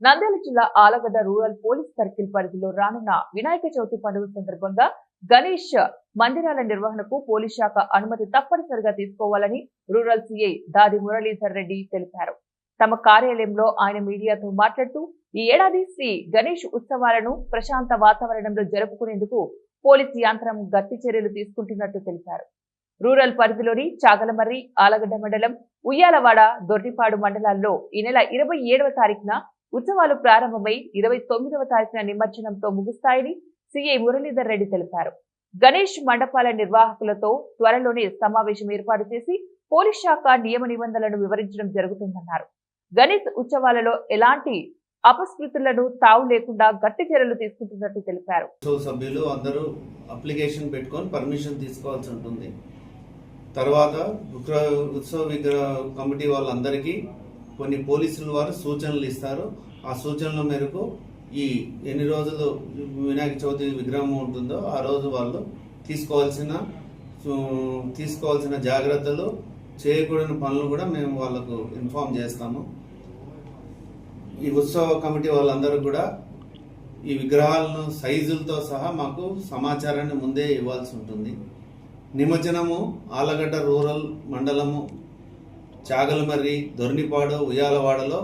నంద్యాల జిల్లా Allagadda rural police circle పరిధిలో రానున్న వినాయక చవితి పండుగ సందర్భంగా గణేష్ మందిరాల నిర్వహణకు పోలీస్ శాఖ అనుమతి తప్పనిసరిగా తీసుకోవాలని రూరల్ సీఐ దాది మురళీధర్ రెడ్డి తెలిపారు. తమ కార్యాలయంలో ఆయన మీడియాతో మాట్లాడుతూ ఈ ఏడాది శ్రీ గణేష్ ఉత్సవాలను ప్రశాంత వాతావరణంలో జరుపుకునేందుకు పోలీసు యంత్రం గట్టి చర్యలు తీసుకుంటున్నట్టు తెలిపారు. రూరల్ పరిధిలోని చాగలమర్రి, ఆలగడ్డ మండలం, ఉయ్యాలవాడ, దొర్నిపాడు మండలాల్లో ఈ నెల 27వ తారీఖున ఉత్సవాలు ప్రారంభమై 29వ తారీఖున నిమజ్జనంతో ముగుస్తాయని సీఐ మురళీధర్ రెడ్డి తెలిపారు. గణేష్ మండపాల నిర్వాహకులతో త్వరలోనే సమావేశం ఏర్పాటు చేసి పోలీస్ శాఖ నియమ నిబంధనలను వివరించడం జరుగుతుందన్నారు. గణేష్ ఉత్సవాలలో ఎలాంటి అపస్మృతులను తావు లేకుండా గట్టి చర్యలు తీసుకుంటున్నట్టు తెలిపారు. సభ్యులు అందరూ అప్లికేషన్ పెట్టుకొని పర్మిషన్ తీసుకోవాల్సి ఉంటుంది. తర్వాత ఉత్సవ విగ్రహ కమిటీ వాళ్ళందరికీ కొన్ని పోలీసుల వారు సూచనలు ఇస్తారు. ఆ సూచనల మేరకు ఈ ఎన్ని రోజులు వినాయక చవితి విగ్రహం ఉంటుందో ఆ రోజు వాళ్ళు తీసుకోవాల్సిన జాగ్రత్తలు, చేయకూడని పనులు కూడా మేము వాళ్ళకు ఇన్ఫార్మ్ చేస్తాము. ఈ ఉత్సవ కమిటీ వాళ్ళందరూ కూడా ఈ విగ్రహాలను సైజులతో సహా మాకు సమాచారాన్ని ముందే ఇవ్వాల్సి ఉంటుంది. నిమజ్జనము ఆలగడ్డ రూరల్ మండలము, చాగలమర్రి, దొర్నిపాడు, ఉయ్యాలవాడలో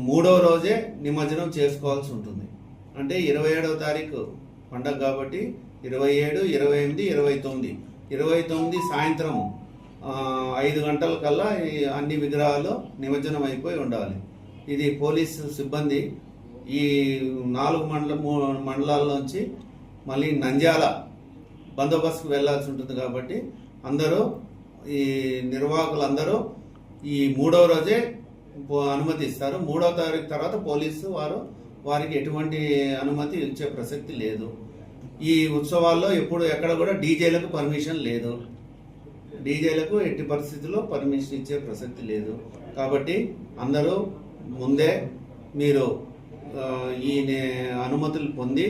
3వ రోజే నిమజ్జనం చేసుకోవాల్సి ఉంటుంది. అంటే 27వ తారీఖు పండగ కాబట్టి 27, 28, 29 సాయంత్రం 5 గంటల కల్లా అన్ని విగ్రహాలు నిమజ్జనం అయిపోయి ఉండాలి. ఇది పోలీసు సిబ్బంది ఈ 4 మండలాల్లోంచి మళ్ళీ నంద్యాల బందోబస్తుకు వెళ్లాల్సి ఉంటుంది కాబట్టి అందరూ ఈ నిర్వాహకులందరూ ఈ 3వ రోజే అనుమతి ఇస్తారు. 3వ తారీఖు తర్వాత పోలీసు వారికి ఎటువంటి అనుమతి ఇచ్చే ప్రసక్తి లేదు. ఈ ఉత్సవాల్లో ఎక్కడ కూడా డీజేలకు పర్మిషన్ లేదు. డీజేలకు ఎట్టి పరిస్థితుల్లో పర్మిషన్ ఇచ్చే ప్రసక్తి లేదు. కాబట్టి అందరూ ముందే మీరు ఈ అనుమతులు పొంది